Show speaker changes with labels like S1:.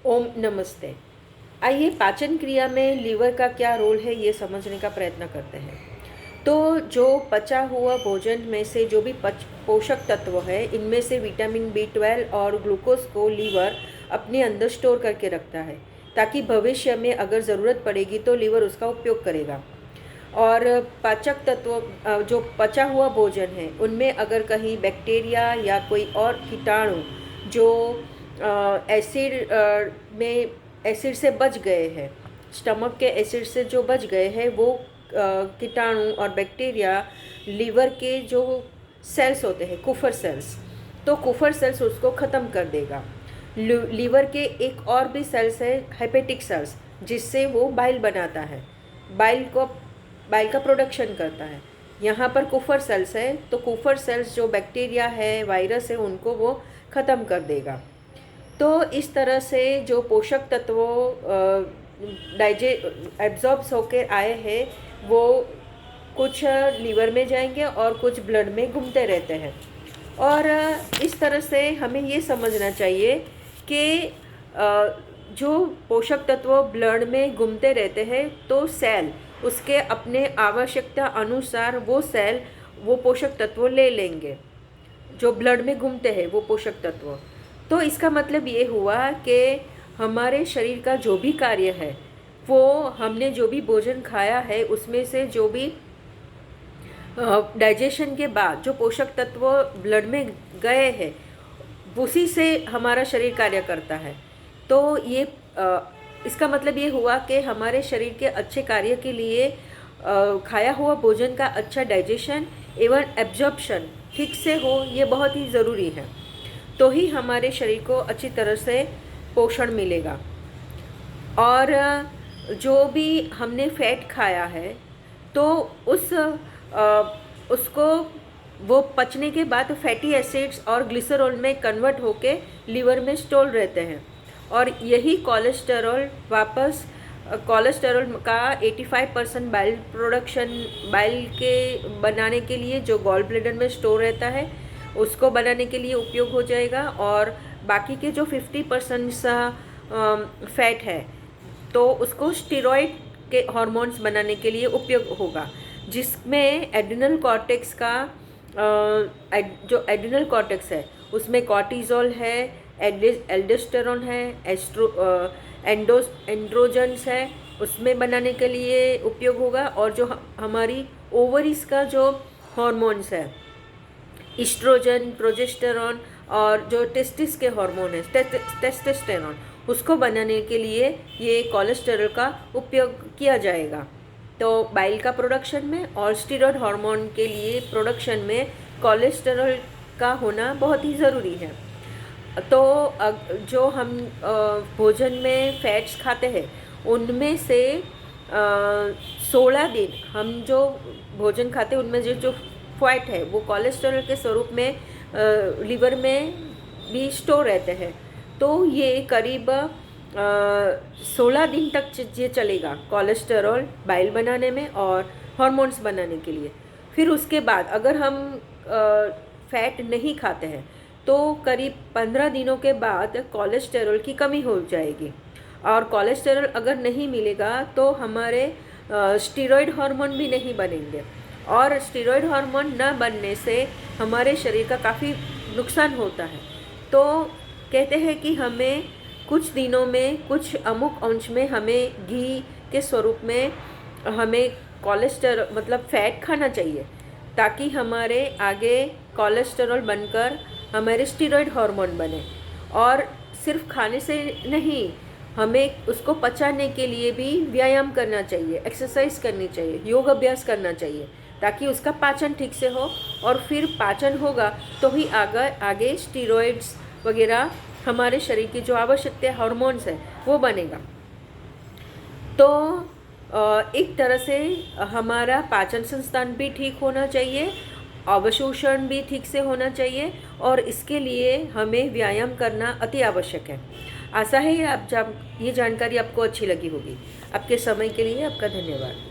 S1: ओम नमस्ते। आइए पाचन क्रिया में लीवर का क्या रोल है ये समझने का प्रयत्न करते हैं। तो जो पचा हुआ भोजन में से जो भी पोषक तत्व है, इनमें से विटामिन बी 12 और ग्लूकोज को लीवर अपने अंदर स्टोर करके रखता है, ताकि भविष्य में अगर ज़रूरत पड़ेगी तो लीवर उसका उपयोग करेगा। और पाचक तत्व जो पचा हुआ भोजन है उनमें अगर कहीं बैक्टीरिया या कोई और कीटाणु जो एसिड में एसिड से बच गए हैं, स्टमक के एसिड से जो बच गए हैं, वो कीटाणु और बैक्टीरिया लीवर के जो सेल्स होते हैं, कुफर सेल्स, तो कुफर सेल्स उसको ख़त्म कर देगा। लीवर के एक और भी सेल्स है, हेपेटिक सेल्स, जिससे वो बाइल बनाता है, बाइल का प्रोडक्शन करता है। यहाँ पर कुफर सेल्स है, तो कुफर सेल्स जो बैक्टीरिया है, वायरस है, उनको वो ख़त्म कर देगा। तो इस तरह से जो पोषक तत्वों एब्जॉर्ब्स होकर आए हैं, वो कुछ लीवर में जाएंगे और कुछ ब्लड में घूमते रहते हैं। और इस तरह से हमें ये समझना चाहिए कि जो पोषक तत्व ब्लड में घूमते रहते हैं, तो सेल उसके अपने आवश्यकता अनुसार वो सेल वो पोषक तत्व ले लेंगे, जो ब्लड में घूमते हैं वो पोषक तत्व। तो इसका मतलब ये हुआ कि हमारे शरीर का जो भी कार्य है, वो हमने जो भी भोजन खाया है उसमें से जो भी डाइजेशन के बाद जो पोषक तत्व ब्लड में गए हैं, उसी से हमारा शरीर कार्य करता है। तो ये इसका मतलब ये हुआ कि हमारे शरीर के अच्छे कार्य के लिए खाया हुआ भोजन का अच्छा डाइजेशन एवं एब्जॉर्प्शन ठीक से हो, ये बहुत ही ज़रूरी है। तो ही हमारे शरीर को अच्छी तरह से पोषण मिलेगा। और जो भी हमने फैट खाया है, तो उसको वो पचने के बाद फैटी एसिड्स और ग्लिसरॉल में कन्वर्ट होके लीवर में स्टोर रहते हैं, और यही कोलेस्टेरॉल वापस कोलेस्टेरॉल का 85% बाइल के बनाने के लिए जो गॉल ब्लैडर में स्टोर रहता है, उसको बनाने के लिए उपयोग हो जाएगा। और बाकी के जो 50% फैट है, तो उसको स्टेरॉइड के हार्मोन्स बनाने के लिए उपयोग होगा, जिसमें एड्रिनल कॉर्टेक्स का जो एड्रिनल कॉर्टेक्स है उसमें कॉर्टिजोल है, एल्डोस्टेरोन है, एंड्रोजन्स है, उसमें बनाने के लिए उपयोग होगा। और जो हमारी ओवरीज का जो हार्मोन्स है, इस्ट्रोजन, प्रोजेस्टेरॉन, और जो टेस्टिस के हार्मोन है टेस्टोस्टेरोन, उसको बनाने के लिए ये कोलेस्टेरॉल का उपयोग किया जाएगा। तो बाइल का प्रोडक्शन में और स्टीरॉयड हार्मोन के लिए प्रोडक्शन में कोलेस्टेरॉल का होना बहुत ही ज़रूरी है। तो जो हम भोजन में फैट्स खाते हैं, उनमें से 16 दिन हम जो भोजन खाते हैं उनमें जो फैट है वो कोलेस्टेरॉल के स्वरूप में लीवर में भी स्टोर रहते हैं। तो ये करीब 16 दिन तक ये चलेगा, कोलेस्टेरॉल बाइल बनाने में और हार्मोन्स बनाने के लिए। फिर उसके बाद अगर हम फैट नहीं खाते हैं, तो करीब 15 दिनों के बाद कोलेस्टेरॉल की कमी हो जाएगी। और कोलेस्टेरॉल अगर नहीं मिलेगा तो हमारे स्टीरॉयड हार्मोन भी नहीं बनेंगे, और स्टीरॉयड हार्मोन न बनने से हमारे शरीर का काफ़ी नुकसान होता है। तो कहते हैं कि हमें कुछ दिनों में कुछ अमुक अंश में हमें घी के स्वरूप में हमें कोलेस्टेरॉल मतलब फैट खाना चाहिए, ताकि हमारे आगे कोलेस्टेरॉल बनकर हमारे स्टीरॉयड हार्मोन बने। और सिर्फ खाने से नहीं, हमें उसको पचाने के लिए भी व्यायाम करना चाहिए, एक्सरसाइज करनी चाहिए, योग अभ्यास करना चाहिए, ताकि उसका पाचन ठीक से हो। और फिर पाचन होगा तो ही आगे स्टीरॉयड्स वगैरह हमारे शरीर की जो आवश्यक हार्मोन्स है वो बनेगा। तो एक तरह से हमारा पाचन संस्थान भी ठीक होना चाहिए, अवशोषण भी ठीक से होना चाहिए, और इसके लिए हमें व्यायाम करना अति आवश्यक है। आशा है ये जानकारी आपको अच्छी लगी होगी। आपके समय के लिए आपका धन्यवाद।